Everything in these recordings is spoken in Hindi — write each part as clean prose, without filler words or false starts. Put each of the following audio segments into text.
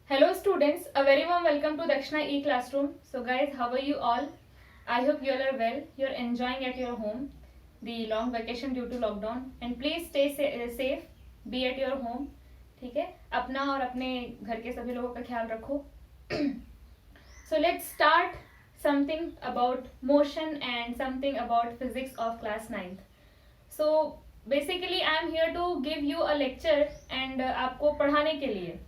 Hello students, a very warm welcome to Dakshina E-Classroom. So guys, how are you all? I hope you all are well. You're enjoying at your home the long vacation due to lockdown. And please stay safe, be at your home. ठीक है, अपना और अपने घर के सभी लोगों का ख्याल रखो. So let's start something about motion and something about physics of class 9th. So basically I am here to give you a lecture and आपको पढ़ाने के लिए.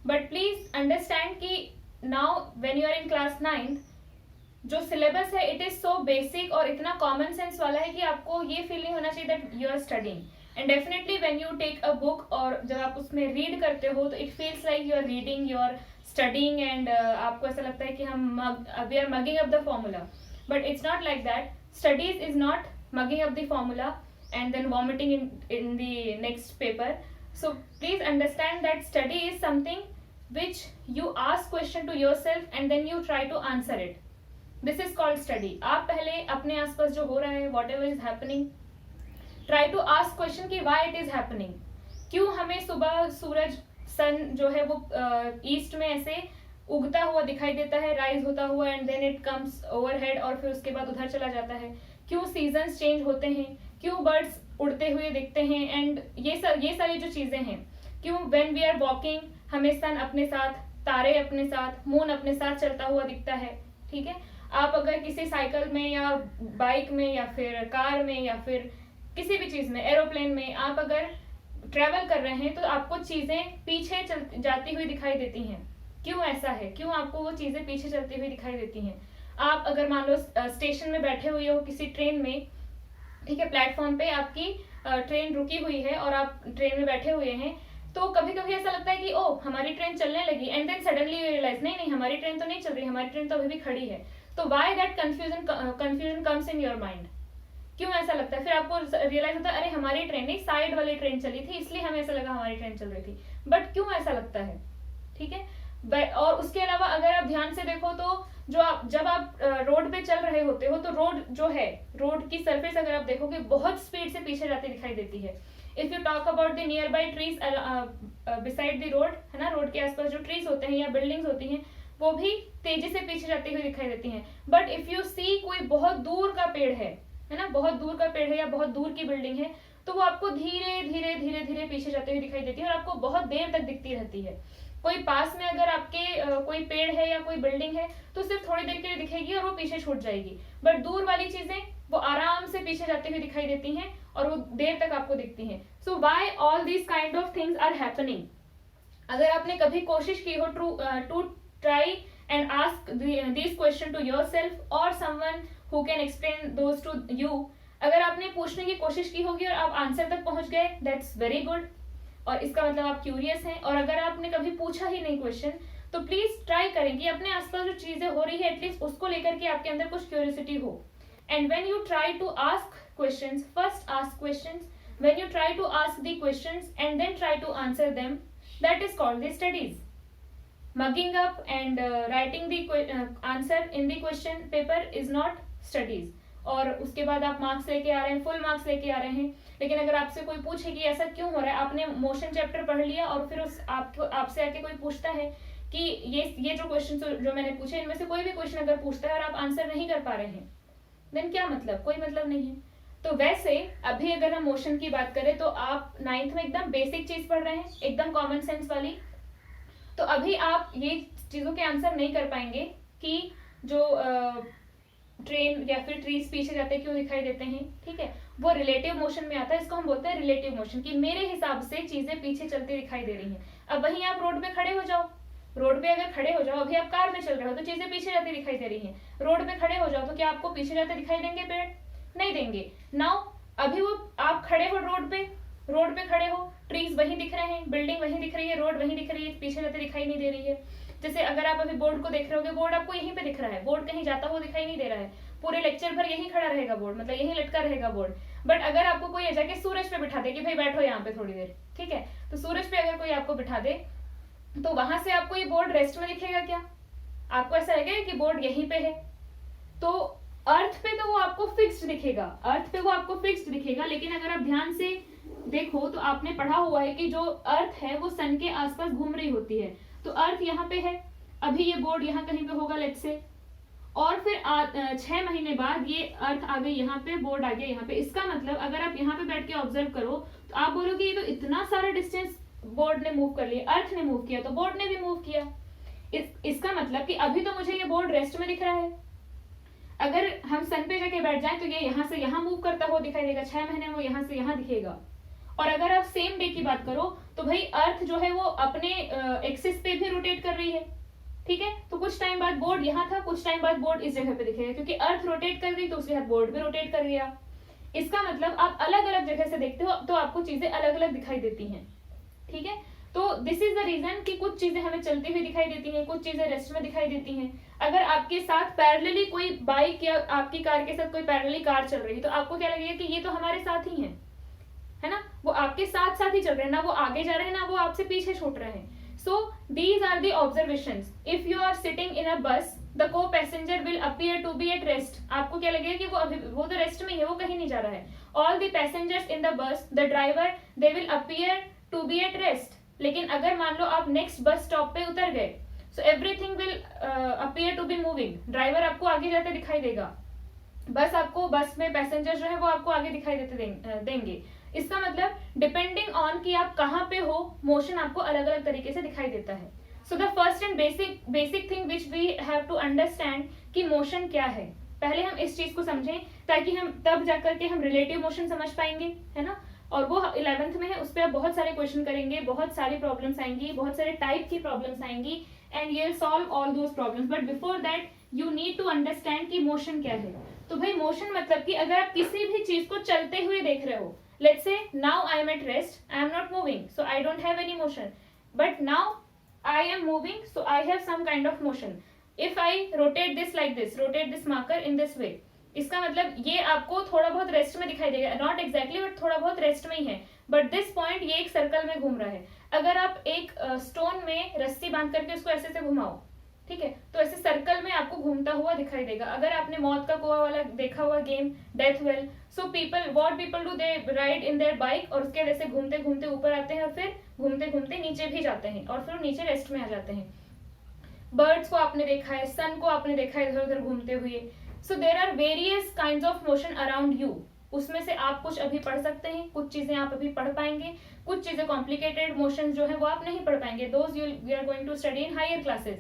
बट प्लीज अंडरस्टैंड कि now when you are in class 9th जो सिलेबस है इट इज सो बेसिक और इतना कॉमन सेंस वाला है कि आपको ये फील नहीं होना चाहिए that you are studying. And definitely when you take a book और जब आप उसमें रीड करते हो तो it feels like you are reading, you are studying and आपको ऐसा लगता है कि we are mugging up the formula. But it's not like that. Studies is not mugging up the formula and then vomiting in the next paper. So please understand that study is something which you ask question to yourself and then you try to answer it. This is called study. आप पहले अपने आसपास जो हो रहा है whatever is happening, try to ask question कि why it is happening. क्यों हमें सुबह सूरज सन जो है वो ईस्ट में ऐसे उगता हुआ दिखाई देता है, राइज होता हुआ and then it comes overhead और फिर उसके बाद उधर चला जाता है. क्यों सीजन्स चेंज होते हैं, क्यों बर्ड्स उड़ते हुए दिखते हैं एंड ये सारी जो चीजें हैं. क्यों व्हेन वी आर वॉकिंग हमें सन अपने साथ, तारे अपने साथ, मून अपने साथ चलता हुआ दिखता है. ठीक है, आप अगर किसी साइकिल में या बाइक में या फिर कार में या फिर किसी भी चीज में, एरोप्लेन में आप अगर ट्रेवल कर रहे हैं तो आपको चीजें पीछे जाती हुई दिखाई देती हैं. क्यों ऐसा है, क्यों आपको वो चीजें पीछे चलती हुई दिखाई देती हैं. आप अगर मान लो स्टेशन में बैठे हुए हो किसी ट्रेन में, ठीक है, प्लेटफॉर्म पे आपकी ट्रेन रुकी हुई है और आप ट्रेन में बैठे हुए हैं, तो कभी कभी ऐसा लगता है कि ओ हमारी ट्रेन चलने लगी and then suddenly you realize नहीं हमारी ट्रेन तो नहीं चल रही, हमारी ट्रेन तो अभी भी खड़ी है. तो why that confusion comes in your mind. क्यों ऐसा लगता है, फिर आपको रियलाइज होता है अरे हमारी ट्रेन नहीं, साइड वाली ट्रेन चली थी इसलिए हमें ऐसा लगा हमारी ट्रेन चल रही थी. बट क्यों ऐसा लगता है, ठीक है. और उसके अलावा अगर आप ध्यान से देखो तो जब आप रोड पे चल रहे होते हो तो रोड जो है, रोड की सरफेस अगर आप देखोगे बहुत स्पीड से पीछे जाती दिखाई देती है. If you talk about the near by trees beside the road, है ना, रोड के आसपास जो ट्रीज होते हैं या बिल्डिंग्स होती हैं वो भी तेजी से पीछे जाती हुई दिखाई देती हैं. बट इफ यू सी कोई बहुत दूर का पेड़ है ना, बहुत दूर का पेड़ है या बहुत दूर की बिल्डिंग है, तो वो आपको धीरे धीरे धीरे धीरे पीछे जाते हुए दिखाई देती है और आपको बहुत देर तक दिखती रहती है. कोई पास में अगर आपके कोई पेड़ है या कोई बिल्डिंग है तो सिर्फ थोड़ी देर के लिए दिखेगी और वो पीछे छूट जाएगी. बट दूर वाली चीजें वो आराम से पीछे जाती हुई दिखाई देती हैं और वो देर तक आपको दिखती हैं. So why all these kind of things are happening. अगर आपने कभी कोशिश की हो to try and ask these question to yourself और someone who can explain those to you, अगर आपने पूछने की कोशिश की होगी और आप आंसर तक पहुंच गए, दैट्स वेरी गुड और इसका मतलब आप क्यूरियस हैं. और अगर आपने कभी पूछा ही नहीं क्वेश्चन तो प्लीज ट्राई करें कि अपने आसपास जो चीजें हो रही है एटलीस्ट उसको लेकर के आपके अंदर कुछ क्यूरियोसिटी हो. And when you try to ask questions, first ask questions, when you try to ask the questions and then try to answer them, that is called the studies. Mugging up and writing the answer in the question paper is not studies. और उसके बाद आप मार्क्स लेके आ रहे हैं, फुल मार्क्स लेके आ रहे हैं. लेकिन अगर आपसे कोई पूछे कि ऐसा क्यों हो रहा है, आपने मोशन चैप्टर पढ़ लिया और फिर आपसे आके कोई पूछता है कि ये जो क्वेश्चन जो मैंने पूछे इनमें से कोई भी क्वेश्चन अगर पूछता है और आप आंसर नहीं कर पा रहे हैं, देन क्या मतलब, कोई मतलब नहीं है. तो वैसे अभी अगर हम मोशन की बात करें तो आप 9th में एकदम बेसिक चीज पढ़ रहे हैं, एकदम कॉमन सेंस वाली. तो अभी आप ये चीजों के आंसर नहीं कर पाएंगे कि जो ट्रेन या फिर ट्रीज पीछे जाते क्यों दिखाई देते हैं, ठीक है, वो रिलेटिव मोशन में आता है. इसको हम बोलते हैं रिलेटिव मोशन, कि मेरे हिसाब से चीजें पीछे चलती दिखाई दे रही हैं. अब वहीं आप रोड पे खड़े हो जाओ, रोड पे अगर खड़े हो जाओ, अभी आप कार में चल रहे हो तो चीजें पीछे जाती दिखाई दे रही हैं. रोड पे खड़े हो जाओ तो क्या आपको पीछे जाते दिखाई देंगे पेड़, नहीं देंगे. नाउ अभी वो आप खड़े हो रोड पे खड़े हो, ट्रीज वहीं दिख रहे हैं, बिल्डिंग वहीं दिख रही है, रोड वहीं दिख रही है, पीछे जाते दिखाई नहीं दे रही है. जैसे अगर आप अभी बोर्ड को देख रहे होगे, बोर्ड आपको यहीं पे दिख रहा है, बोर्ड कहीं जाता हुआ दिखाई नहीं दे रहा है. पूरे लेक्चर भर यहीं खड़ा रहेगा बोर्ड, मतलब यहीं लटका रहेगा बोर्ड. बट अगर आपको कोई जाके सूरज पे बिठा दे कि भाई बैठो यहाँ पे थोड़ी देर, ठीक है, तो सूरज पे अगर कोई आपको बिठा दे तो वहां से आपको ये बोर्ड रेस्ट में दिखेगा क्या, आपको ऐसा लगेगा कि बोर्ड यहीं पे है. तो अर्थ पे तो वो आपको फिक्स्ड दिखेगा, लेकिन अगर आप ध्यान से देखो तो आपने पढ़ा हुआ है कि जो अर्थ है वो सन के आसपास घूम रही होती है. तो अर्थ यहाँ पे है, अभी ये बोर्ड यहाँ कहीं पे होगा लेट्स से, और फिर 6 महीने बाद ये अर्थ आ गई यहाँ पे, बोर्ड आ गया यहाँ पे। इसका मतलब अगर आप यहाँ पे बैठ के ऑब्जर्व करो तो आप बोलोगे ये तो इतना सारा डिस्टेंस बोर्ड ने मूव कर लिया, अर्थ ने मूव किया तो बोर्ड ने भी मूव किया। इसका मतलब कि अभी तो मुझे ये बोर्ड रेस्ट में दिख रहा है, अगर हम सन पे जाके बैठ जाए तो ये यहाँ से यहाँ मूव करता हुआ दिखाई देगा, 6 महीने में वो यहाँ से यहाँ दिखेगा। और अगर आप सेम डे की बात करो तो भाई अर्थ जो है वो अपने एक्सिस पे भी रोटेट कर रही है, ठीक है। तो कुछ टाइम बाद बोर्ड यहाँ था, कुछ टाइम बाद बोर्ड इस जगह पे दिखेगा, क्योंकि अर्थ रोटेट कर रही तो उसके साथ बोर्ड भी रोटेट कर गया। इसका मतलब आप अलग अलग जगह से देखते हो तो आपको चीजें अलग अलग दिखाई देती हैं, ठीक है। तो दिस इज द रीजन कि कुछ चीजें हमें चलती हुई दिखाई देती हैं, कुछ चीजें रेस्ट में दिखाई देती हैं। अगर आपके साथ पैरेलली कोई बाइक या आपकी कार के साथ कोई पैरेलली कार चल रही है तो आपको क्या लगेगा कि ये तो हमारे साथ ही है ना, वो आपके साथ साथ ही चल रहे हैं, ना वो आगे जा रहे हैं ना वो आपसे पीछे छूट रहे हैं। So these are the observations. If you are sitting in a bus the co passenger will appear to be at rest. आपको क्या लगेगा कि वो तो रेस्ट में ही है, वो कहीं नहीं जा रहा है। All the passengers in the bus the driver they will appear to be at rest. लेकिन अगर मान लो आप नेक्स्ट बस स्टॉप पे उतर गए so everything will appear to be moving. Driver आपको आगे जाते दिखाई देगा, बस में पैसेंजर जो है वो आपको आगे दिखाई देंगे। इसका मतलब डिपेंडिंग ऑन कि आप कहाँ पे हो मोशन आपको अलग अलग तरीके से दिखाई देता है। So the first and basic thing which we have to understand कि मोशन क्या है, पहले हम इस चीज को समझें ताकि हम तब जाकर के हम रिलेटिव मोशन समझ पाएंगे, है ना। और वो 11th में है, उस पर आप बहुत सारे क्वेश्चन करेंगे, बहुत सारी प्रॉब्लम्स आएंगी, बहुत सारे टाइप की प्रॉब्लम्स आएंगी and you will solve all those problems. But before that you need to understand कि मोशन क्या है। तो भाई मोशन मतलब कि अगर आप किसी भी चीज को चलते हुए देख रहे हो, let's say now I am at rest, I am not moving, so I don't have any motion, but now I am moving, so I have some kind of motion. If I rotate this like this, rotate this marker in this way, इसका मतलब ये आपको थोड़ा बहुत रेस्ट में दिखाई देगा, नॉट एग्जैक्टली बट थोड़ा बहुत रेस्ट में ही है। बट दिस पॉइंट ये एक सर्कल में घूम रहा है। अगर आप एक स्टोन में रस्सी बांध करके उसको ऐसे से घुमाओ, ठीक है, तो ऐसे सर्कल में आपको घूमता हुआ दिखाई देगा। अगर आपने मौत का कुआं वाला देखा हुआ game death well, so what people do, they ride in their bike और उसके वजह से घूमते घूमते ऊपर आते हैं और फिर घूमते घूमते नीचे भी जाते हैं और फिर नीचे रेस्ट में आ जाते हैं। बर्ड्स को आपने देखा है, सन को आपने देखा है इधर उधर घूमते हुए। So there are various kinds of motion around you. उसमें से आप कुछ अभी पढ़ सकते हैं, कुछ चीजें आप अभी पढ़ पाएंगे, कुछ चीजें कॉम्प्लिकेटेड मोशन जो है वो आप नहीं पढ़ पाएंगे। Those you are going to study in higher classes,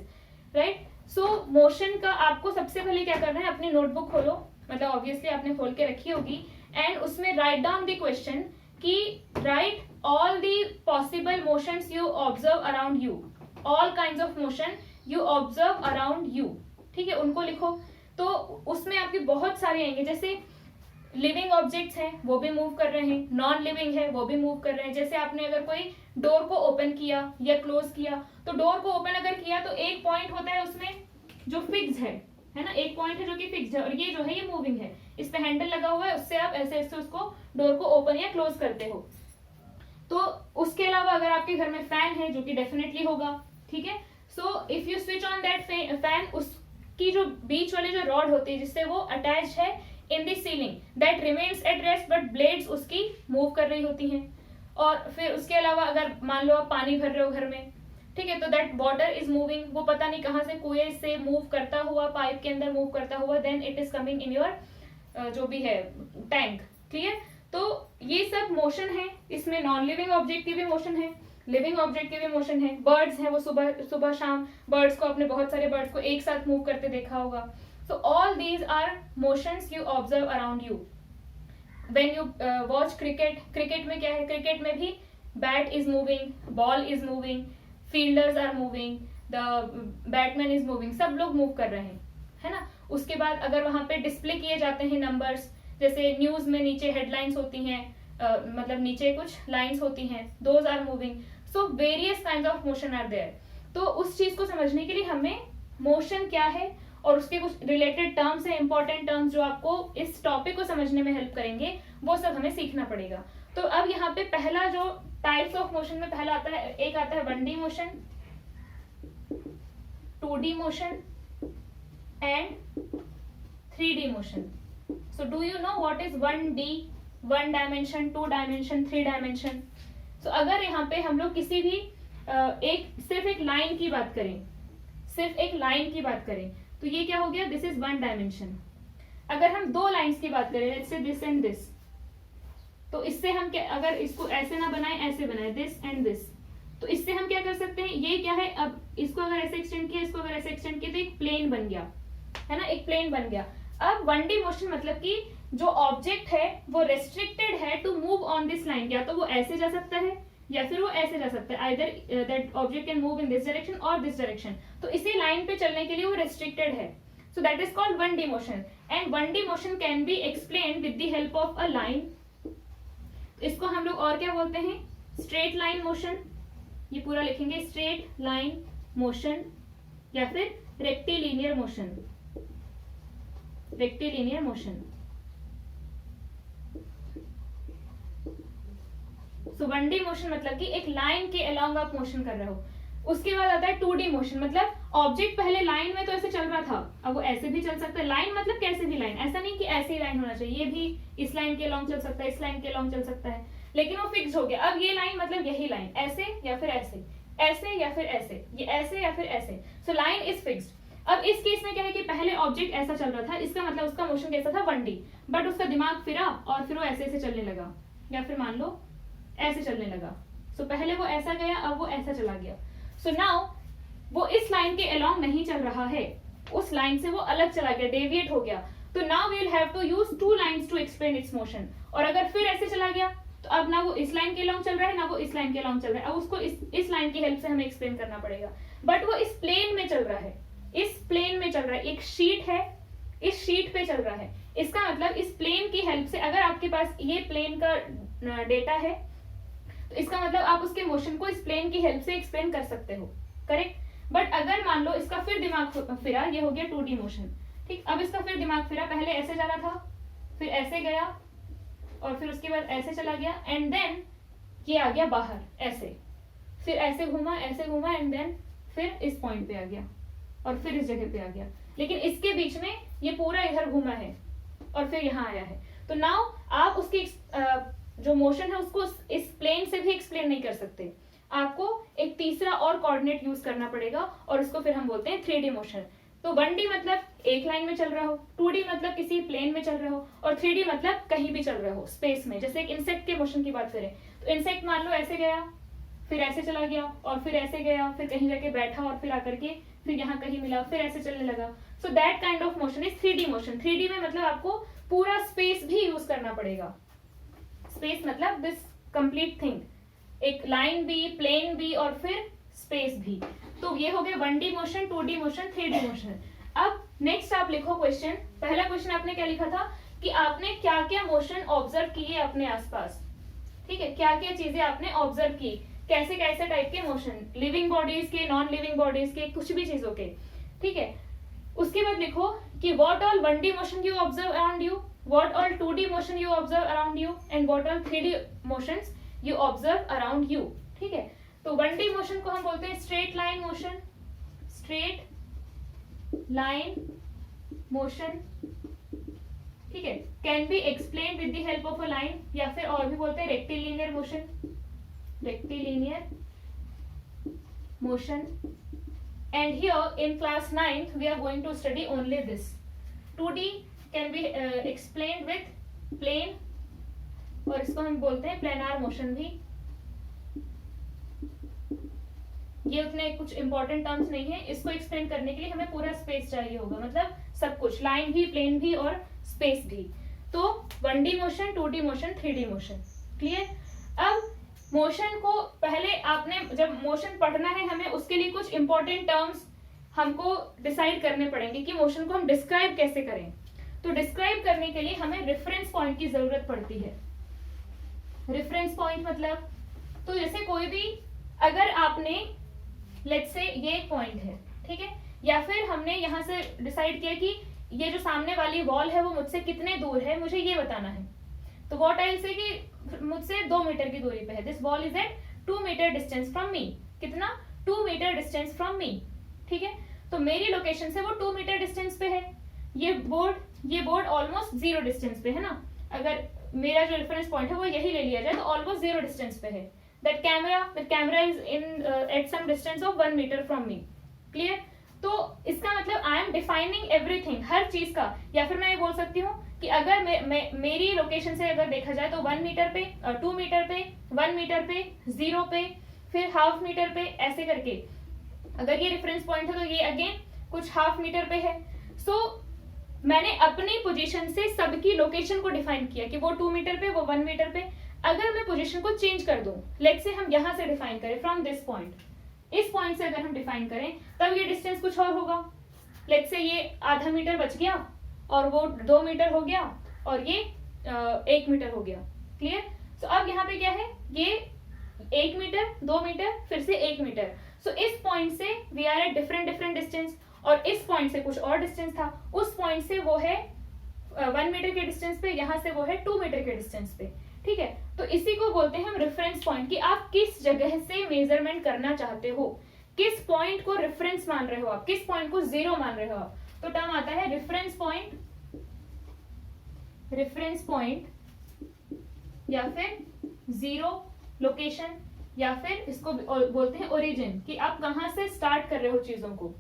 right. So motion का आपको सबसे पहले क्या करना है, अपनी नोटबुक खोलो, मतलब ऑब्वियसली आपने खोल के रखी होगी, एंड उसमें राइट डाउन द क्वेश्चन कि right all the possible motions you observe around you, all kinds of motion you observe around you, ठीक है, उनको लिखो। तो उसमें आपके बहुत सारे आएंगे, जैसे लिविंग ऑब्जेक्ट्स हैं वो भी मूव कर रहे हैं, नॉन लिविंग है वो भी मूव कर रहे हैं। जैसे आपने अगर कोई डोर को ओपन किया या क्लोज किया, तो डोर को ओपन अगर किया तो एक पॉइंट होता है उसमें जो फिक्स है ना, एक पॉइंट है जो कि फिक्स है, और ये जो है ये मूविंग है, इस पे हैंडल लगा हुआ है, उससे आप ऐसे ऐसे उसको डोर को ओपन या क्लोज करते हो। तो उसके अलावा अगर आपके घर में फैन है, जो कि डेफिनेटली होगा, ठीक है, so if you switch on that fan, उसकी जो बीच वाली जो रॉड होती है जिससे वो अटैच है in the ceiling, that remains at rest but blades उसकी मूव कर रही होती हैं। और फिर उसके अलावा अगर मान लो आप पानी भर रहे हो घर में, ठीक है, तो दैट वाटर इज मूविंग, वो पता नहीं कहाँ से कुएं से मूव करता हुआ, पाइप के अंदर मूव करता हुआ, then it is coming in your जो भी है टैंक, क्लियर। तो ये सब मोशन है, इसमें नॉन लिविंग ऑब्जेक्ट की भी मोशन है, लिविंग ऑब्जेक्ट की भी मोशन है। बर्ड्स हैं, वो सुबह शाम बर्ड्स को, आपने बहुत सारे बर्ड्स को एक साथ मूव करते देखा होगा। So all these are motions you observe around you. When you watch cricket में क्या है, क्रिकेट में भी bat is moving, ball is moving, fielders are moving, the batman is moving, सब लोग मूव कर रहे हैं, है ना। उसके बाद अगर वहां पे डिस्प्ले किए जाते हैं नंबर्स, जैसे न्यूज में नीचे हेडलाइंस होती हैं, मतलब नीचे कुछ लाइंस होती हैं, those are moving. So various kind of motion are there. तो उस चीज को समझने के लिए हमें मोशन क्या है और उसके कुछ रिलेटेड टर्म्स हैं, इंपॉर्टेंट टर्म्स जो आपको इस टॉपिक को समझने में हेल्प करेंगे, वो सब हमें सीखना पड़ेगा। तो अब यहाँ पे पहला जो टाइप्स ऑफ मोशन में पहला आता है, एक आता है 1D motion, 2D motion and 3D motion. So do you know what is 1D, 1 dimension, 2 dimension, 3 dimension? सो अगर यहाँ पे हम लोग किसी भी सिर्फ एक लाइन की बात करें, सिर्फ एक लाइन की बात करें तो ये क्या हो गया, दिस इज वन डायमेंशन। अगर हम दो लाइंस की बात करें, let's say this and this, तो इससे हम क्या, अगर इसको ऐसे ना बनाए ऐसे बनाए, दिस एंड दिस, तो इससे हम क्या कर सकते हैं, ये क्या है, अब इसको अगर ऐसे एक्सटेंड किया, इसको अगर ऐसे एक्सटेंड किया तो एक प्लेन बन गया, है ना, एक प्लेन बन गया। अब 1D मोशन मतलब कि जो ऑब्जेक्ट है वो रेस्ट्रिक्टेड है to move on this line, या तो वो ऐसे जा सकता है या फिर वो ऐसे जा सकता है, either that object can move in this direction और दिस डायरेक्शन, तो इसी लाइन पे चलने के लिए वो रेस्ट्रिक्टेड है, so that is called 1D motion. And 1D motion can be explain with the help of a line, इसको हम लोग और क्या बोलते हैं, स्ट्रेट लाइन मोशन, ये पूरा लिखेंगे, स्ट्रेट लाइन मोशन या फिर रेक्टिलिनियर मोशन, रेक्टिलिनियर मोशन। सो 1D मोशन मतलब कि एक लाइन के अलोंग आप मोशन कर रहे हो। उसके बाद आता है 2D मोशन, मतलब ऑब्जेक्ट पहले लाइन में तो ऐसे चल रहा था, अब वो ऐसे भी चल सकता है, लाइन मतलब कैसे भी लाइन, ऐसा नहीं कि ऐसी लाइन होना चाहिए, ये भी इस लाइन के अलोंग चल सकता है, इस लाइन के अलोंग चल सकता है, लेकिन वो फिक्स हो गया। अब ये लाइन मतलब यही लाइन, ऐसे या फिर ऐसे, ऐसे या फिर ऐसे, ये ऐसे या फिर ऐसे, सो लाइन इज फिक्स्ड। अब इस केस में क्या है कि पहले ऑब्जेक्ट ऐसा चल रहा था, इसका मतलब उसका मोशन कैसा था, 1D, बट उसका दिमाग फिरा और फिर वो ऐसे ऐसे चलने लगा, या फिर मान लो ऐसे चलने लगा। सो पहले वो ऐसा गया, अब वो ऐसा चला गया। सो नाउ वो इस लाइन के अलोंग नहीं चल रहा है, उस लाइन से वो अलग चला गया, डेविएट हो गया। तो now we will have to use two lines to explain its motion. और अगर फिर ऐसे चला गया तो अब ना वो इस लाइन के अलोंग चल रहा है, ना वो इस लाइन के अलोंग चल रहा है, अब उसको इस लाइन की हेल्प से हमें एक्सप्लेन करना पड़ेगा, बट वो इस प्लेन में चल रहा है, इस प्लेन में चल रहा है, एक शीट है, इस शीट पे चल रहा है। इसका मतलब इस प्लेन की हेल्प से, अगर आपके पास ये प्लेन का डेटा है तो इसका मतलब आप उसके मोशन को इस प्लेन की हेल्प से एक्सप्लेन कर सकते हो, करेक्ट। बट अगर मान लो इसका फिर दिमाग फिरा, ये हो गया 2D मोशन, ठीक। अब इसका फिर दिमाग फिरा, पहले ऐसे जा रहा था, फिर ऐसे गया और फिर उसके बाद ऐसे चला गया, एंड देन ये आ गया बाहर ऐसे, फिर ऐसे घूमा एंड देन फिर इस पॉइंट पे आ गया और फिर इस जगह पे आ गया, लेकिन इसके बीच में ये पूरा इधर घूमा है और फिर यहाँ आया है। तो नाउ आप उसकी जो मोशन है उसको इस प्लेन से भी एक्सप्लेन नहीं कर सकते, आपको एक तीसरा और कोऑर्डिनेट यूज करना पड़ेगा और उसको फिर हम बोलते हैं 3D मोशन। तो 1D मतलब एक लाइन में चल रहा हो, 2D मतलब किसी प्लेन में चल रहा हो, और 3D मतलब कहीं भी चल रहा हो स्पेस में। जैसे एक इंसेक्ट के मोशन की बात करें तो इंसेक्ट मान लो ऐसे गया, फिर ऐसे चला गया और फिर ऐसे गया, फिर कहीं जाके बैठा और फिर आकर के फिर यहाँ कहीं मिला, फिर ऐसे चलने लगा। So that kind of motion is 3D motion. 3D में मतलब आपको पूरा स्पेस भी यूज करना पड़ेगा। स्पेस मतलब दिस कंप्लीट थिंग, एक लाइन भी, प्लेन भी और फिर स्पेस भी। तो ये हो गया 1D motion, 2D motion, 3D motion. अब नेक्स्ट आप लिखो क्वेश्चन। पहला क्वेश्चन आपने क्या लिखा था कि आपने क्या क्या मोशन ऑब्जर्व किए अपने आसपास, ठीक है, क्या क्या चीजें आपने ऑब्जर्व की, कैसे कैसे टाइप के मोशन, लिविंग बॉडीज के, नॉन लिविंग बॉडीज के, कुछ भी चीजों के, ठीक है। उसके बाद लिखो कि what all 1D motion you observe around you, what all 2D motion you observe around you, and what all 3D motions you observe around you, ठीक है। तो 1D मोशन को हम बोलते हैं straight line motion, straight line motion, ठीक है, can be explain with the help of a line, या फिर और भी बोलते हैं rectilinear motion, rectilinear motion. And here in class 9th we are going to study only this. 2D can be explained with plane, और इसको हम बोलते हैं प्लेनार मोशन भी। ये उतने कुछ इंपॉर्टेंट टर्म्स नहीं है, इसको एक्सप्लेन करने के लिए हमें पूरा स्पेस चाहिए होगा, मतलब सब कुछ, लाइन भी, प्लेन भी और स्पेस भी। तो 1D motion, 2D motion, 3D motion, clear. अब मोशन को पहले आपने जब मोशन पढ़ना है हमें, उसके लिए कुछ इंपॉर्टेंट टर्म्स हमको डिसाइड करने पड़ेंगे कि मोशन को हम डिस्क्राइब कैसे करें। तो डिस्क्राइब करने के लिए हमें रेफरेंस पॉइंट की जरूरत पड़ती है। रेफरेंस पॉइंट मतलब, तो जैसे कोई भी, अगर आपने लेट्स से ये पॉइंट है, ठीक है, या फिर हमने यहाँ से डिसाइड किया कि ये जो सामने वाली वॉल है वो मुझसे कितने दूर है, मुझे ये बताना है। तो व्हाट आई से कि मुझसे 2 मीटर की दूरी पे है, this wall is at 2 metre distance from me, कितना, 2 मीटर डिस्टेंस फ्रॉम मी, ठीक है। तो मेरी लोकेशन से वो 2 मीटर डिस्टेंस पे है, ये बोर्ड ऑलमोस्ट 0 डिस्टेंस पे है ना। अगर मेरा जो रेफरेंस पॉइंट है वो यही ले लिया जाए तो ऑलमोस्ट 0 डिस्टेंस पे है, that camera is in at some distance of 1 metre from me. Clear? तो इसका मतलब आई एम डिफाइनिंग एवरीथिंग, हर चीज का. या फिर मैं ये बोल सकती हूँ कि अगर मेरी लोकेशन से अगर देखा जाए तो 1 मीटर पे, 2 मीटर पे, 1 मीटर पे, 0 पे, फिर हाफ मीटर पे, ऐसे करके. अगर ये रेफरेंस पॉइंट है तो ये अगेन कुछ हाफ मीटर पे है. सो मैंने अपनी पोजीशन से सबकी लोकेशन को डिफाइन किया कि वो 2 मीटर पे, वो 1 मीटर पे. अगर मैं पोजीशन को चेंज कर दूं, लेट्स से हम यहां से डिफाइन करें फ्रॉम दिस पॉइंट, इस पॉइंट से अगर हम डिफाइन करें तब ये डिस्टेंस कुछ और होगा. लेट्स से ये आधा मीटर बच गया और वो 2 मीटर हो गया और ये 1 मीटर हो गया. क्लियर? सो अब यहाँ पे क्या है, ये 1 मीटर, 2 मीटर, फिर से 1 मीटर. सो इस पॉइंट से we are at different distance, और इस पॉइंट से कुछ और डिस्टेंस था. उस पॉइंट से वो है 1 मीटर के डिस्टेंस पे, यहाँ से वो है 2 मीटर के डिस्टेंस पे. ठीक है? तो इसी को बोलते हैं हम रेफरेंस पॉइंट, कि आप किस जगह से मेजरमेंट करना चाहते हो, किस पॉइंट को रेफरेंस मान रहे हो आप, किस पॉइंट को जीरो मान रहे हो आप. तो टर्म आता है रेफरेंस पॉइंट या फिर जीरो लोकेशन, या फिर इसको बोलते हैं ओरिजिन, कि आप कहां से स्टार्ट कर रहे हो चीजों को.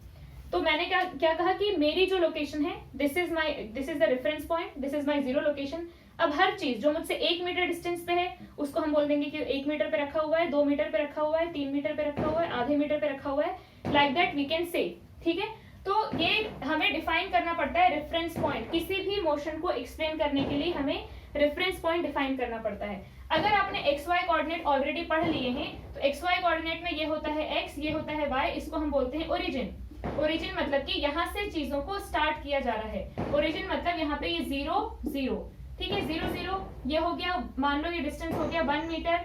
तो मैंने क्या कहा कि मेरी जो लोकेशन है, this is the reference point, this is my zero location. अब हर चीज जो मुझसे 1 मीटर डिस्टेंस पे है उसको हम बोल देंगे कि 1 मीटर पे रखा हुआ है, 2 मीटर पे रखा हुआ है, 3 मीटर पे रखा हुआ है, आधे मीटर पे रखा हुआ है, like that we can say. ठीक है? तो ये हमें डिफाइन करना पड़ता है रेफरेंस पॉइंट. किसी भी मोशन को एक्सप्लेन करने के लिए हमें रेफरेंस पॉइंट डिफाइन करना पड़ता है. अगर आपने एक्स वाई कोऑर्डिनेट ऑलरेडी पढ़ लिए हैं तो एक्स वाई कोऑर्डिनेट में ये होता है एक्स, ये होता है वाई, इसको हम बोलते हैं ओरिजिन. ओरिजिन मतलब कि यहाँ से चीजों को स्टार्ट किया जा रहा है. ओरिजिन मतलब यहाँ पे ये 0 0. ठीक है? 0 0 ये हो गया, मान लो ये डिस्टेंस हो गया 1 मीटर,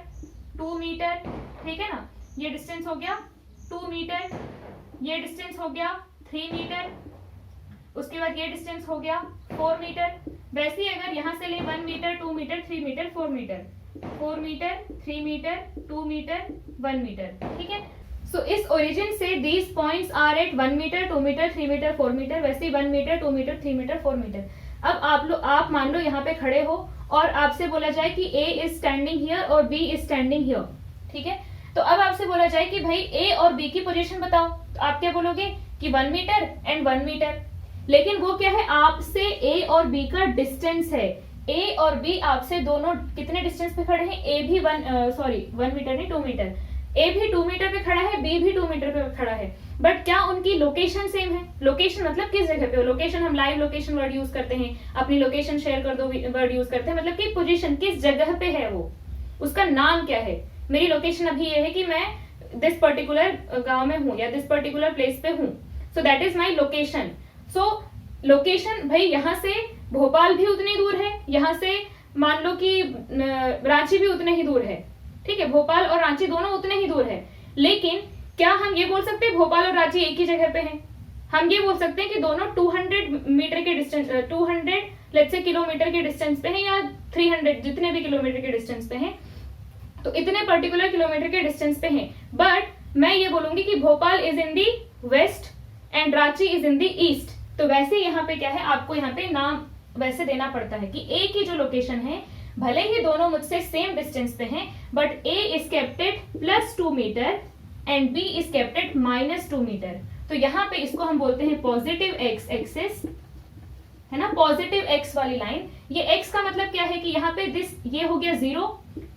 2 मीटर. ठीक है ना? ये डिस्टेंस हो गया 2 मीटर, ये डिस्टेंस हो गया 3 मीटर, उसके बाद ये डिस्टेंस हो गया 4 मीटर. वैसे ही अगर यहाँ से ले 1 metre, 2 metre, 3 metre, 4 metre, 4 metre, 3 metre, 2 metre, 1 metre. ठीक है? सो इस ओरिजिन से these points are at 1 metre, 2 metre, 3 metre, 4 metre. वैसे ही 1 मीटर, 2 मीटर, 3 मीटर, 4 मीटर. अब आप मान लो यहाँ पे खड़े हो और आपसे बोला जाए कि A इज स्टैंडिंग हियर और B इज स्टैंडिंग हियर. ठीक है? तो अब आपसे बोला जाए कि भाई A और B की पोजीशन बताओ, तो आप क्या बोलोगे कि 1 मीटर एंड 1 मीटर. लेकिन वो क्या है, आपसे A और B का डिस्टेंस है. A और B आपसे दोनों कितने डिस्टेंस पे खड़े हैं? A भी 1 मीटर नहीं 2 मीटर. A भी 2 मीटर पे खड़ा है, B भी 2 मीटर पे खड़ा है. बट क्या उनकी लोकेशन सेम है? लोकेशन मतलब किस जगह पे हो. लोकेशन हम लाइव लोकेशन वर्ड यूज करते हैं, अपनी लोकेशन शेयर कर दो वर्ड यूज करते हैं. मतलब कि पोजीशन किस जगह पे है, वो उसका नाम क्या है. मेरी लोकेशन अभी ये है कि मैं दिस पर्टिकुलर गांव में हूँ या दिस पर्टिकुलर प्लेस पे हूँ. So that is my location. So location भाई यहाँ से भोपाल भी उतनी दूर है, यहाँ से मान लो कि रांची भी उतने ही दूर है. ठीक है? भोपाल और रांची दोनों उतने ही दूर है. लेकिन क्या हम ये बोल सकते हैं भोपाल और रांची एक ही जगह पे हैं? हम ये बोल सकते हैं कि दोनों 200 मीटर के डिस्टेंस, 200 लेट्स से किलोमीटर के डिस्टेंस पे हैं, या 300 जितने भी किलोमीटर के डिस्टेंस पे हैं, तो इतने पर्टिकुलर किलोमीटर के डिस्टेंस पे हैं. बट मैं ये बोलूंगी कि Bhopal is in the west and Ranchi is in the east. तो वैसे यहाँ पे क्या है, आपको यहाँ पे नाम वैसे देना पड़ता है कि A की जो लोकेशन है, भले ही दोनों मुझसे सेम डिस्टेंस पे हैं, but A is kept at +2 metre and B is kept at -2 metre. तो यहाँ पे इसको हम बोलते हैं पॉजिटिव x एक्सिस, है ना, पॉजिटिव x वाली लाइन. ये x का मतलब क्या है कि यहाँ पे ये हो गया 0.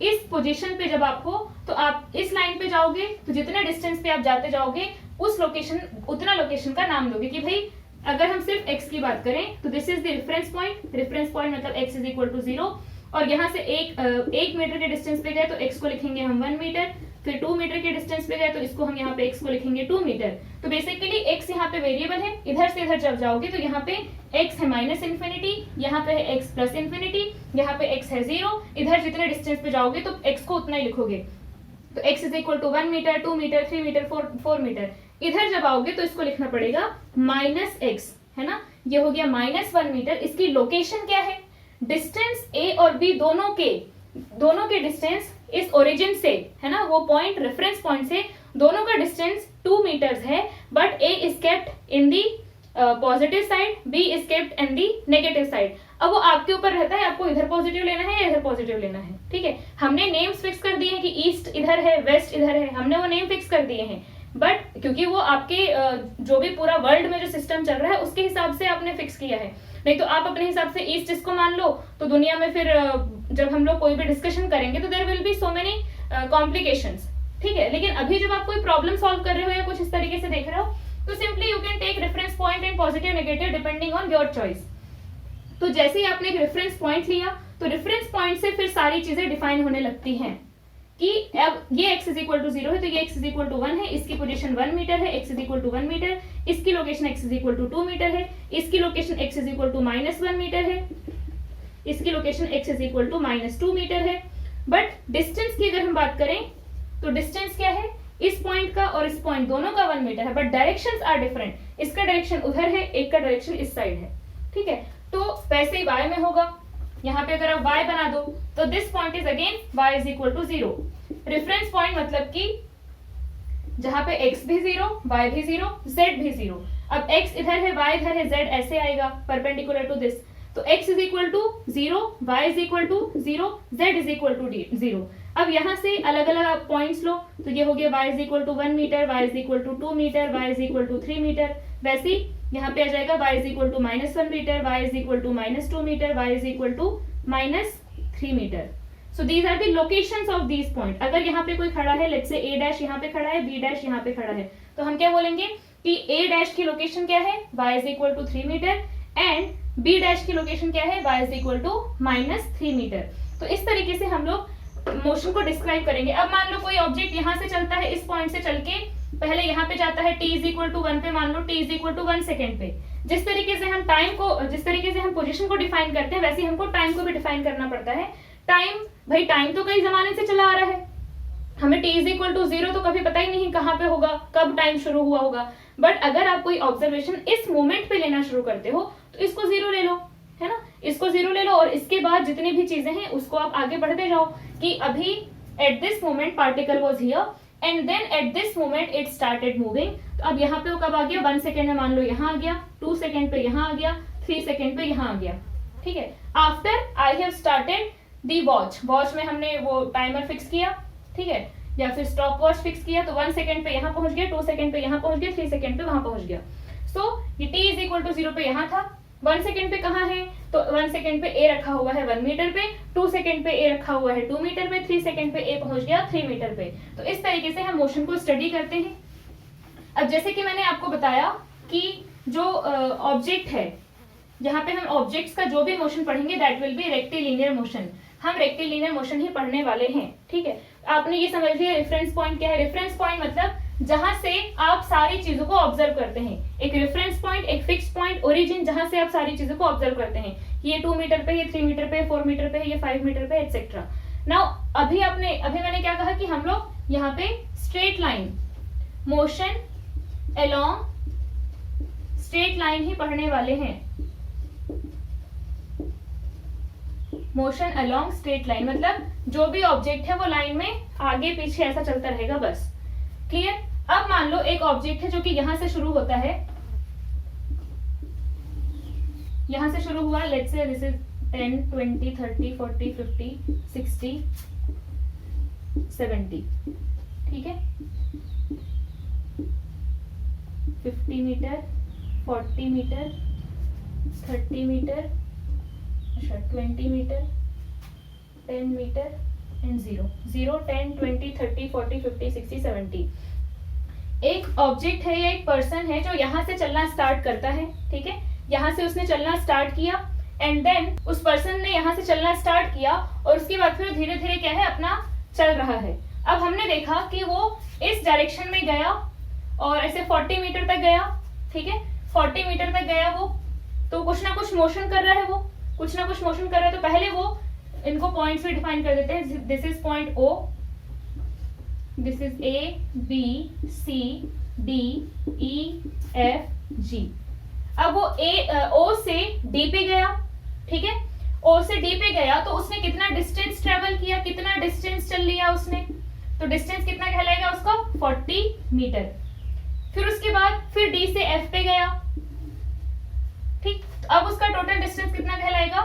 इस पोजीशन पे जब आप हो तो आप इस लाइन पे जाओगे, तो जितने डिस्टेंस पे आप जाते जाओगे उतना लोकेशन का नाम दोगे. कि भाई अगर हम सिर्फ x की बात करें तो this is the reference point. Reference point मतलब x इज इक्वल टू 0. और यहाँ से एक मीटर के डिस्टेंस पे गए तो x को लिखेंगे हम 1 मीटर. फिर 2 मीटर के डिस्टेंस पे गए तो इसको हम यहाँ पे x को लिखेंगे 2 मीटर. तो बेसिकली x यहाँ पे वेरिएबल है. इधर से इधर जब जाओगे तो यहाँ पे x है -इंफिनिटी, यहाँ पे है x +इंफिनिटी, यहाँ पे x है 0. इधर जितने डिस्टेंस पे जाओगे तो x को उतना ही लिखोगे. तो x is equal to 1 metre, 2 metre, 3 metre, 4 metre. इधर जब आओगे तो इसको लिखना पड़ेगा -x, है ना. ये हो गया -1 मीटर. इसकी लोकेशन क्या है? डिस्टेंस A और B दोनों के डिस्टेंस इस ओरिजिन से, है ना, वो पॉइंट रेफरेंस पॉइंट से दोनों का डिस्टेंस 2 मीटर्स है. But A is kept in the positive side, B is kept in the negative side. अब वो आपके ऊपर रहता है, आपको इधर पॉजिटिव लेना है या इधर पॉजिटिव लेना है। ठीक है, हमने नेम्स फिक्स कर दिए हैं कि ईस्ट इधर है, वेस्ट इधर है, हमने वो नेम फिक्स कर दिए हैं, बट क्योंकि वो आपके जो भी पूरा वर्ल्ड में जो सिस्टम चल रहा है उसके हिसाब से आपने फिक्स किया है। नहीं तो आप अपने हिसाब से ईस्ट इसको मान लो, तो दुनिया में फिर जब हम लोग कोई भी डिस्कशन करेंगे तो there will be so many complications. ठीक है, लेकिन अभी जब आप कोई प्रॉब्लम सॉल्व कर रहे हो या कुछ इस तरीके से देख रहे हो, तो simply you can take reference point in positive negative depending on your choice. तो जैसे ही आपने एक रेफरेंस पॉइंट लिया, तो रेफरेंस पॉइंट से फिर सारी चीजें डिफाइन होने लगती हैं कि अब ये x इज इक्वल टू 0 है तो ये x इज इक्वल टू 1 है, इसकी पोजीशन 1 मीटर है, x is equal to 1 metre, इसकी location x is equal to 2 metre है, इसकी location x is equal to -1 metre है, इसकी location x is equal to -2 metre है। बट डिस्टेंस की अगर हम बात करें तो डिस्टेंस क्या है, इस पॉइंट का और इस पॉइंट दोनों का 1 मीटर है, बट डायरेक्शंस आर डिफरेंट। इसका डायरेक्शन उधर है, एक का डायरेक्शन इस साइड है। ठीक है, तो वैसे ही y में होगा, यहाँ पे अगर आप y बना दो तो this point is again y is equal to 0। Reference point मतलब कि जहां पे x भी 0, y भी 0, z भी 0। अब x इधर है, y इधर है, z ऐसे आएगा परपेंडिकुलर टू दिस, तो x is equal to 0, y is equal to 0, z is equal to 0। अब यहाँ से अलग अलग पॉइंट्स लो, तो ये हो गया y is equal to 1 metre, y is equal to 2 metre, y is equal to 3 metre. वैसे ही यहाँ पे आ जाएगा y is equal to -1 metre, y is equal to -2 metre, y is equal to -3 metre. So these are the locations of these point. अगर यहाँ पे कोई खड़ा है, लेट्स से a डैश यहाँ पे खड़ा है, b डैश यहाँ पे खड़ा है, तो हम क्या बोलेंगे कि a डैश की लोकेशन क्या है, y is equal to 3 metre, and b dash की लोकेशन क्या है, y is equal to -3 metre. तो इस तरीके से हम लोग मोशन को डिस्क्राइब करेंगे। अब मान लो कोई ऑब्जेक्ट यहाँ से चलता है, इस पॉइंट से चल के पहले यहाँ पे जाता है, t इज इक्वल टू 1 पे, मान लो t is equal to 1 second पे। जिस तरीके से हम टाइम को, जिस तरीके से हम पोजीशन को डिफाइन करते हैं, वैसे ही हमको टाइम को भी डिफाइन करना पड़ता है। टाइम, भाई टाइम तो कई जमाने से चला आ रहा है, हमें t इज इक्वल टू 0 तो कभी पता ही नहीं कहाँ पे होगा, कब टाइम शुरू हुआ होगा। बट अगर आप कोई ऑब्जर्वेशन इस मोमेंट पे लेना शुरू करते हो तो इसको 0 ले लो, है ना, इसको 0 ले लो, और इसके बाद जितनी भी चीजें हैं उसको आप आगे बढ़ते जाओ कि अभी at this moment particle was here and then at this moment it started moving. तो अब यहाँ पे वो कब आ गया, 1 सेकेंड में मान लो यहाँ आ गया, 2 सेकेंड पे यहाँ आ गया, 3 सेकेंड पे यहाँ आ गया। ठीक है, after I have started the watch, watch में हमने वो टाइमर फिक्स किया, ठीक है, या फिर स्टॉप वॉच फिक्स किया, तो 1 सेकेंड पे यहाँ पहुंच गया, 2 सेकेंड पे यहाँ पहुंच गया, 3 सेकेंड पे वहां पहुंच गया। सो ये t इज इक्वल टू 0 पे यहाँ था, 1 सेकेंड पे कहाँ है, तो 1 सेकेंड पे a रखा हुआ है 1 मीटर पे, 2 सेकेंड पे a रखा हुआ है 2 मीटर पे, 3 सेकेंड पे a पहुंच गया 3 मीटर पे। तो इस तरीके से हम मोशन को स्टडी करते हैं। अब जैसे कि मैंने आपको बताया कि जो ऑब्जेक्ट है, जहाँ पे हम ऑब्जेक्ट्स का जो भी मोशन पढ़ेंगे that will be rectilinear motion. हम रेक्टिलिनियर मोशन ही पढ़ने वाले हैं। ठीक है, आपने ये समझ लिया रेफरेंस पॉइंट क्या है। रेफरेंस पॉइंट मतलब जहां से आप सारी चीजों को ऑब्जर्व करते हैं। एक रेफरेंस पॉइंट, एक फिक्स पॉइंट, ओरिजिन, जहां से आप सारी चीजों को ऑब्जर्व करते हैं। ये 2 मीटर पे, ये 3 मीटर पे, 4 मीटर पे, ये 5 मीटर पे, एक्सेट्रा। नाउ अभी मैंने क्या कहा कि हम लोग यहाँ पे straight line motion along straight line ही पढ़ने वाले हैं। मोशन अलोंग स्ट्रेट लाइन मतलब जो भी ऑब्जेक्ट है वो लाइन में आगे पीछे ऐसा चलता रहेगा, बस। क्लियर। अब मान लो एक ऑब्जेक्ट है जो कि यहां से शुरू होता है, यहां से शुरू हुआ, लेट्स से दिस इज 10, 20, 30, 40, 50, 60, 70, ठीक है, 50 metre, 40 metre, 30 metre, 20 metre, 10 metre and 0, 10, 20, 30, 40, 50, 60, 70। एक ऑब्जेक्ट है या एक पर्सन है जो यहाँ से चलना स्टार्ट करता है, ठीक है, यहाँ से उसने चलना स्टार्ट किया एंड देन उस पर्सन ने यहाँ से चलना स्टार्ट किया और उसके बाद फिर धीरे धीरे क्या है अपना चल रहा है। अब हमने देखा कि वो इस डायरेक्शन में गया और ऐसे 40 मीटर तक गया, ठीक है, 40 मीटर तक गया वो, तो कुछ ना कुछ मोशन कर रहा है, वो कुछ ना कुछ मोशन कर रहा है। तो पहले वो इनको पॉइंट्स भी डिफाइन कर देते हैं। This is point O, this is A, B, C, D, E, F, G। अब वो O से D पे गया, ठीक है, O से D पे गया तो उसने कितना डिस्टेंस ट्रेवल किया, कितना डिस्टेंस चल लिया उसने, तो डिस्टेंस कितना कहलाएगा उसका 40 मीटर। फिर उसके बाद फिर D से F पे गया, ठीक, अब उसका टोटल डिस्टेंस कितना कहलाएगा,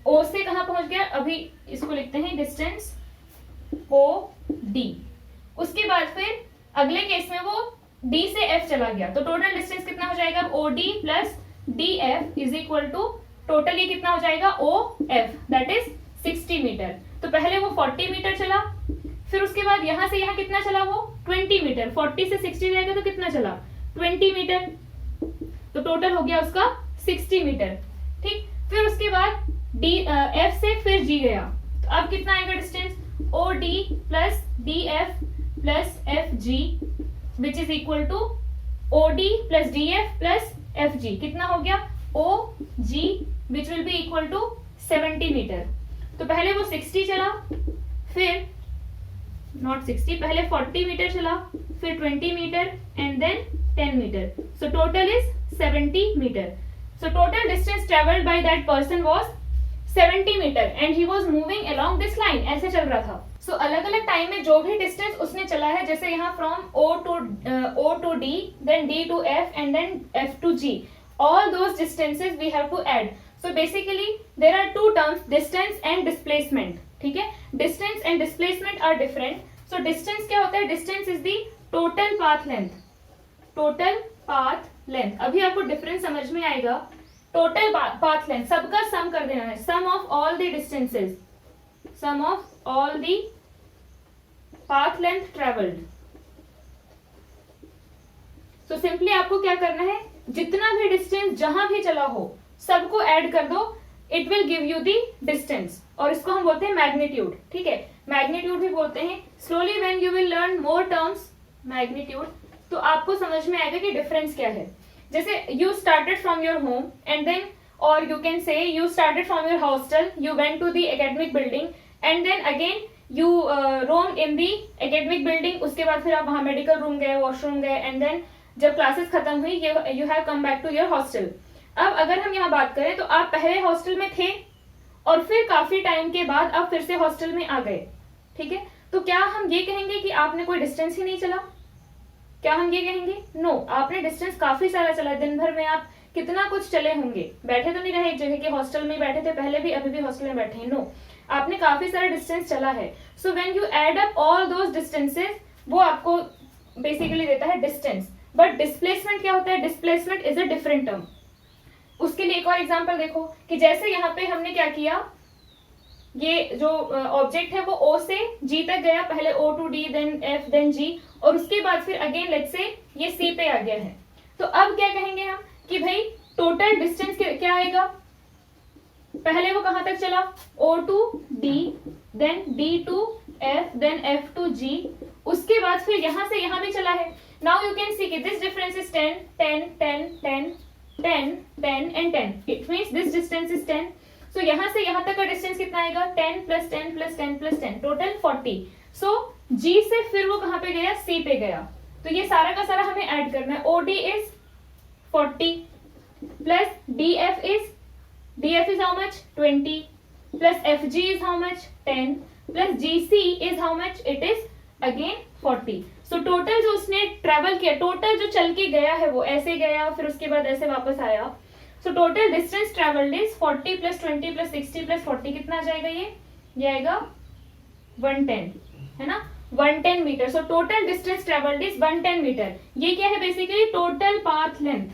ओ से कहाँ पहुंच गया, अभी इसको लिखते हैं डिस्टेंस ओ डी। उसके बाद फिर अगले केस में वो डी से एफ चला गया, तो टोटल डिस्टेंस कितना हो जाएगा, O D plus D F is equal to total ये कितना हो जाएगा, O F, that is 60 metre. तो पहले वो 40 मीटर चला, फिर उसके बाद यहां से यहां कितना चला, वो 20 मीटर, 40 से 60 जाएगा तो कितना चला, 20 मीटर, तो टोटल हो गया उसका 60 मीटर। ठीक, फिर उसके बाद डी एफ से फिर जी गया, तो अब कितना आएगा distance, O D plus D F plus F G which is equal to O D plus D F plus F G, कितना हो गया, O G which will be equal to 70 metre. तो पहले वो 60 चला, फिर नॉट 60, पहले 40 मीटर चला, फिर 20 metre and then 10 metre, so total is 70 metre. So total distance traveled by that person was 70 meter and he was moving along this line, ऐसे चल रहा था। So अलग अलग टाइम में जो भी डिस्टेंस उसने चला है, जैसे यहाँ from O to D, then D to F and then F to G, all those distances we have to add. So basically there are two terms, distance and displacement, ठीक है, distance and displacement are different. So distance क्या होता है, distance is the total path length, total path length, अभी आपको डिफरेंस समझ में आएगा। टोटल पाथ लेंथ सबका सम कर देना है, sum of all the distances, sum of all the path length travelled. तो सिंपली आपको क्या करना है, जितना भी डिस्टेंस जहां भी चला हो सबको ऐड कर दो, it will give you the distance, और इसको हम बोलते हैं मैग्नीट्यूड। ठीक है, मैग्नीट्यूड भी बोलते हैं। Slowly when you will learn more terms magnitude, तो आपको समझ में आएगा कि डिफरेंस क्या है। जैसे you started from your home and then, और you can say you started from your hostel, you went to the academic building and then again you roam in the academic building, उसके बाद फिर आप वहां मेडिकल रूम गए, वॉशरूम गए, एंड देन जब क्लासेस खत्म हुई you have come back to your hostel. अब अगर हम यहाँ बात करें तो आप पहले हॉस्टल में थे और फिर काफी टाइम के बाद आप फिर से हॉस्टल में आ गए। ठीक है, तो क्या हम ये कहेंगे कि आपने कोई डिस्टेंस ही नहीं चला? क्या हम ये कहेंगे? नो, आपने डिस्टेंस काफी सारा चला। दिन भर में आप कितना कुछ चले होंगे, बैठे तो नहीं रहे एक जगह के, हॉस्टल में बैठे थे पहले भी, अभी भी हॉस्टल में बैठे हैं। नो, आपने काफी सारा डिस्टेंस चला है। So when you add up all those distances, वो आपको बेसिकली देता है डिस्टेंस। बट डिस्प्लेसमेंट क्या होता है? Displacement is a different term. उसके लिए एक और एग्जांपल देखो कि जैसे यहाँ पे हमने क्या किया, ये जो ऑब्जेक्ट है वो O से G तक गया, पहले O to D then F then G, और उसके बाद फिर अगेन लेट्स से ये C पे आ गया है। तो अब क्या कहेंगे हम कि भाई टोटल डिस्टेंस क्या आएगा? पहले वो कहां तक चला? O to D then D to F then F to G, उसके बाद फिर यहां से यहां भी चला है। नाउ यू कैन सी कि this difference is 10 10 10 10 10 10 and 10, it means this distance is 10। सो यहां से यहां तक का डिस्टेंस कितना आएगा? 10 प्लस 10 प्लस 10 प्लस 10, टोटल 40। सो G से फिर वो कहां पे गया? C पे गया। तो ये सारा का सारा हमें ऐड करना है। OD is 40 plus DF is how much? 20 plus FG is how much? 10 plus GC is how much? It is again 40। So total जो उसने ट्रेवल किया, टोटल जो चल के गया है, वो ऐसे गया फिर उसके बाद ऐसे वापस आया। सो total distance travelled is 40 plus 20 plus 60 plus 40, कितना आ जाएगा? ये आएगा 110, है ना, 110 metre. So total distance travelled is 110 metre. ये क्या है? Basically total path length.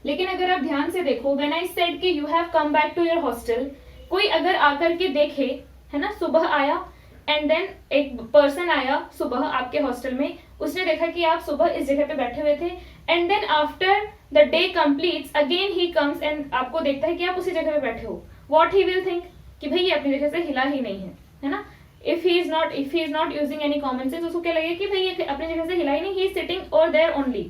लेकिन अगर आप ध्यान से देखो, व्हेन आई सेड कि you have come back to your hostel, कोई अगर आकर के देखे, है ना, सुबह आया एंड देन एक पर्सन आया सुबह आपके हॉस्टल में, उसने देखा कि आप सुबह इस जगह पे बैठे हुए थे, and then after the day completes again he comes and आपको देखता है कि आप उसी जगह पे बैठे हो, व्हाट ही विल थिंक कि भाई ये अपनी जगह से हिला ही नहीं है ना। If he is not using any common sense, उसको क्या लगेगा कि भाई ये अपनी जगह से हिला ही नहीं, ही इज सिटिंग और देयर ओनली।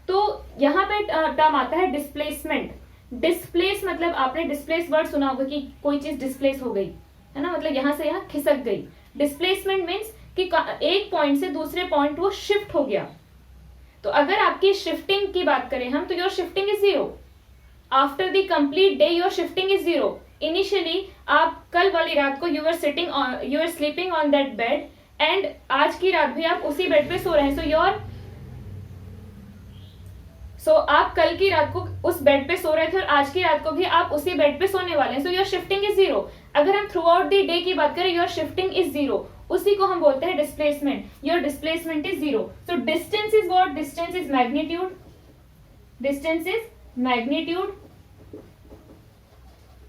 तो यहाँ पे टर्म आता है डिस्प्लेसमेंट। डिस्प्लेस मतलब आपने डिस्प्लेस वर्ड सुना होगा कि कोई चीज डिस्प्लेस हो गई, है ना, मतलब यहाँ से यहाँ खिसक गई। डिस्प्लेसमेंट मीन्स कि एक पॉइंट से दूसरे पॉइंट वो शिफ्ट हो गया। तो अगर आपकी शिफ्टिंग की बात करें हम, तो your shifting is 0। After the complete day your shifting is 0। Initially आप कल वाली रात को you are sleeping on that bed, and आज की रात भी आप उसी बेड पे सो रहे हैं। आप कल की रात को उस बेड पे सो रहे थे और आज की रात को भी आप उसी बेड पे सोने वाले हैं, so your shifting is zero. अगर हम थ्रू आउट द डे की बात करें, योर शिफ्टिंग इज जीरो, उसी को हम बोलते हैं displacement. Your displacement is zero. So distance is what? Distance is magnitude, distance is magnitude.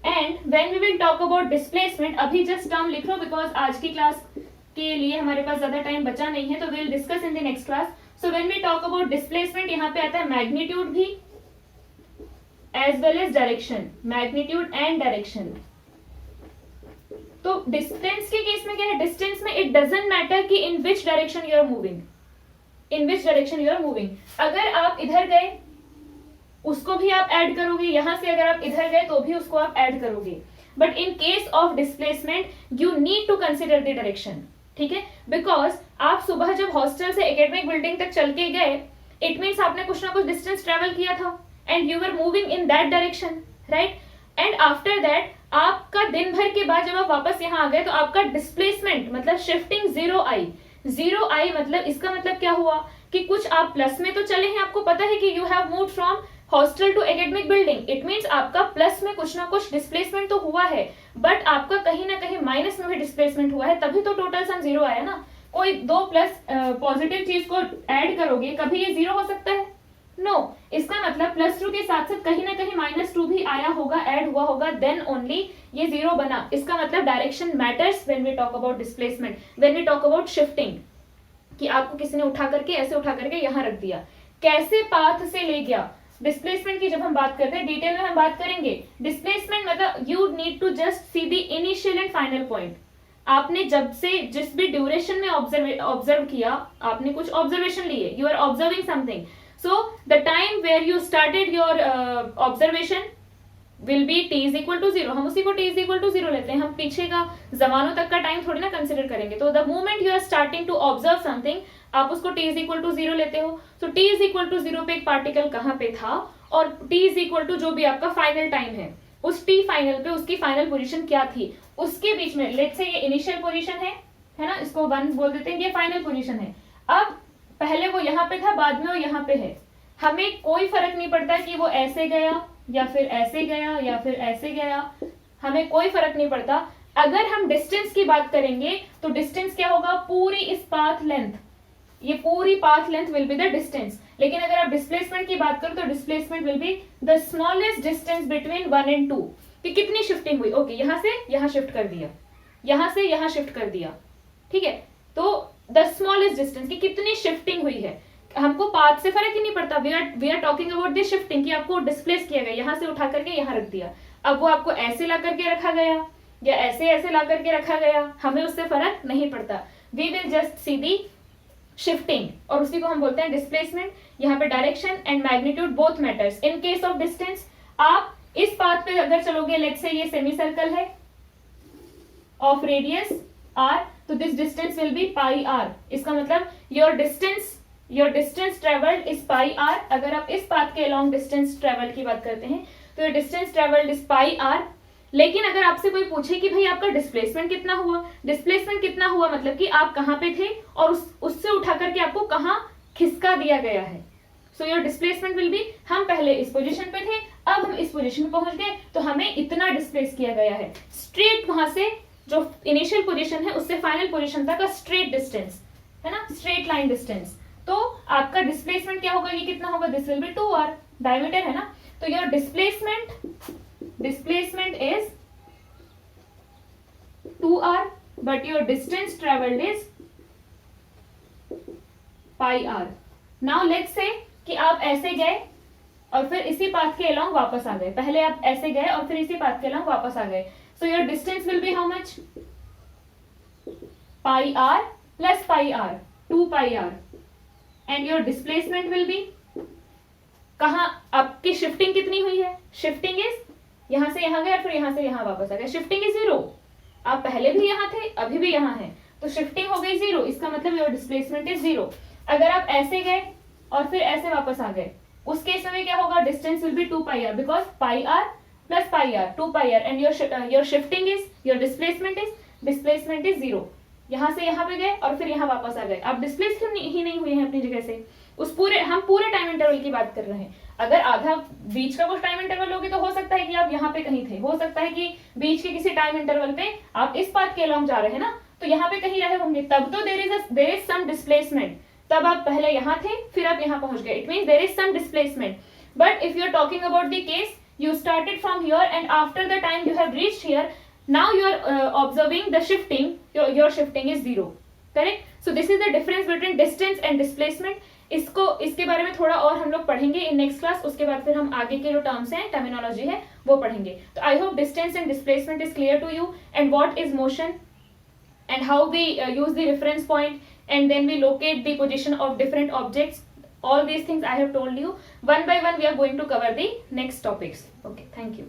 And when we will talk about displacement, अभी जस्ट टर्म लिख लो बिकॉज आज की क्लास के लिए हमारे पास ज्यादा टाइम बचा नहीं है, तो will discuss in the next class. So when we talk about displacement, यहाँ पे आता है मैग्नीट्यूड भी as well as direction, magnitude and direction. तो डिस्टेंस के केस में क्या है? डिस्टेंस में इट डजंट मैटर कि in which direction you are moving, in which direction you are moving. अगर आप इधर गए उसको भी आप ऐड करोगे, यहां से अगर आप इधर गए तो भी उसको आप ऐड करोगे। But in case of displacement you need to consider the direction, ठीक है? बिकॉज आप सुबह जब हॉस्टल से एकेडमिक बिल्डिंग तक चल के गए, इट मीन्स आपने कुछ ना कुछ डिस्टेंस ट्रेवल किया था and you were moving in that direction, right? And after that आपका दिन भर के बाद जब आप वापस यहाँ आ गए तो आपका डिस्प्लेसमेंट मतलब शिफ्टिंग जीरो आई। जीरो आई मतलब इसका मतलब क्या हुआ कि कुछ आप प्लस में तो चले हैं, आपको पता है कि you have moved from hostel to academic building, it means आपका प्लस में कुछ ना कुछ डिस्प्लेसमेंट तो हुआ है, बट आपका कहीं ना कहीं माइनस में भी डिस्प्लेसमेंट हुआ है, तभी तो टोटल सम जीरो आया ना। कोई दो प्लस पॉजिटिव चीज को ऐड करोगे, कभी ये जीरो हो सकता है? नो। इसका मतलब +2 के साथ साथ कहीं ना कहीं -2 भी आया होगा, ऐड हुआ होगा, देन ओनली ये जीरो बना। इसका मतलब direction matters when we talk about displacement, when we talk about shifting, कि आपको किसी ने उठा करके ऐसे उठा करके यहाँ रख दिया, कैसे पाथ से ले गया। डिस्प्लेसमेंट की जब हम बात करते हैं डिटेल में हम बात करेंगे। डिस्प्लेसमेंट मतलब you need to just see the initial and final point. आपने जब से जिस भी ड्यूरेशन में ऑब्जर्व किया, आपने कुछ ऑब्जर्वेशन लिए, you are observing something, so the time where you started your observation will be t is equal to 0। हम उसी को t इज इक्वल टू 0 लेते हैं, हम पीछे का जमानों तक का टाइम थोड़ी ना कंसिडर करेंगे। तो the moment you are starting to observe something, आप उसको t इज इक्वल टू 0 लेते हो। तो t इज इक्वल टू 0 पे एक पार्टिकल कहाँ पे था, और t इज इक्वल टू जो भी आपका फाइनल टाइम है, उस t फाइनल पे उसकी फाइनल पोजीशन क्या थी, उसके बीच में लेट्स से ये इनिशियल पोजीशन है ना, इसको 1 बोल देते हैं, ये फाइनल पोजीशन है। अब पहले वो यहाँ पे था, बाद में वो यहाँ पे है, हमें कोई फर्क नहीं पड़ता कि वो ऐसे गया या फिर ऐसे गया या फिर ऐसे गया, हमें कोई फर्क नहीं पड़ता। अगर हम डिस्टेंस की बात करेंगे तो डिस्टेंस क्या होगा, पूरी इस पाथ लेंथ, ये पूरी path length will be the distance. लेकिन अगर आप डिस्प्लेसमेंट की बात करो तो displacement will be the smallest distance between 1 and 2, कि कितनी शिफ्टिंग हुई। ओके, यहाँ से यहाँ शिफ्ट कर दिया, यहाँ से यहाँ शिफ्ट कर दिया, ठीक है? तो द स्मॉलेस्ट डिस्टेंस की कितनी शिफ्टिंग हुई है, हमको पाथ से फर्क ही नहीं पड़ता। We are talking about this shifting, कि आपको डिस्प्लेस किया गया, यहाँ से उठा करके यहाँ रख दिया। अब वो आपको ऐसे ला करके रखा गया या ऐसे ऐसे ला करके रखा गया, हमें उससे फर्क नहीं पड़ता। We will just see the shifting, और उसी को हम बोलते हैं डिस्प्लेसमेंट। यहाँ पे direction and magnitude both matters. In case of distance, आप इस पाथ पे अगर चलोगे, लेट्स से ये सेमी सर्कल है ऑफ रेडियस r, तो this distance will be pi r। इसका मतलब your distance travelled is pi r। अगर आप इस पाथ के अलोंग डिस्टेंस ट्रेवल की बात करते हैं तो your distance travelled is pi r। लेकिन अगर आपसे कोई पूछे कि भाई आपका डिस्प्लेसमेंट कितना हुआ, डिस्प्लेसमेंट कितना हुआ मतलब कि आप कहाँ पे थे और उससे उठा करके आपको कहाँ खिसका दिया गया है। So your displacement will be, हम पहले इस पोजीशन पे थे, अब हम इस पोजीशन पे पहुंच गए, तो हमें इतना डिस्प्लेस किया गया है। स्ट्रेट वहां से जो इनिशियल पोजीशन है उससे फाइनल पोजीशन तक का स्ट्रेट डिस्टेंस है ना, स्ट्रेट लाइन डिस्टेंस। तो आपका डिस्प्लेसमेंट क्या होगा, ये कितना होगा, this will be 2r, diameter है ना। तो your displacement is 2r, but your distance travelled is pi r। Now let's say कि आप ऐसे गए और फिर इसी पाथ के अलोंग वापस आ गए, पहले आप ऐसे गए और फिर इसी पाथ के अलोंग वापस आ गए। So your distance will B how much, pi r plus pi r, 2 pi r, and your displacement will be, कहाँ आपकी शिफ्टिंग कितनी हुई है, शिफ्टिंग इज यहां से यहां गए फिर यहां से यहां वापस आ गए, शिफ्टिंग इज 0। आप पहले भी यहां थे, अभी भी यहां है, तो शिफ्टिंग हो गई 0। इसका मतलब योर डिस्प्लेसमेंट इज 0। अगर आप ऐसे गए और फिर ऐसे वापस आ गए, उस केस में क्या होगा, distance will B 2 pi r, because pi r plus pi r, 2 pi r, and your shifting is, your displacement is 0। यहां से यहां पे गए और फिर यहां वापस आ गए, आप डिस्प्लेस ही नहीं हुए हैं अपनी जगह से। हम पूरे टाइम इंटरवल की बात कर रहे हैं। अगर आधा बीच का कुछ टाइम इंटरवल लोगे तो हो सकता है कि आप यहाँ पे कहीं थे, हो सकता है कि बीच के किसी टाइम इंटरवल पे आप इस पाथ के अलॉन्ग जा रहे हैं ना, तो यहाँ पे कहीं रहे होंगे, तब तो देयर इज सम डिस्प्लेसमेंट। तब आप पहले यहाँ थे, फिर आप यहाँ पहुंच गए, it means there is some displacement. But if you are talking about the case you started from here and after the time you have reached here, now you are observing the shifting, your shifting is 0, correct? So this is the difference between distance and displacement. इसके बारे में थोड़ा और हम लोग पढ़ेंगे इन नेक्स्ट क्लास। उसके बाद फिर हम आगे के जो टर्म्स हैं, टर्मिनोलॉजी है, वो पढ़ेंगे। तो I hope distance and displacement is clear to you, and what is motion and how we use the reference point, and then we locate the position of different objects. All these things I have told you. One by one we are going to cover the next topics. Okay, thank you.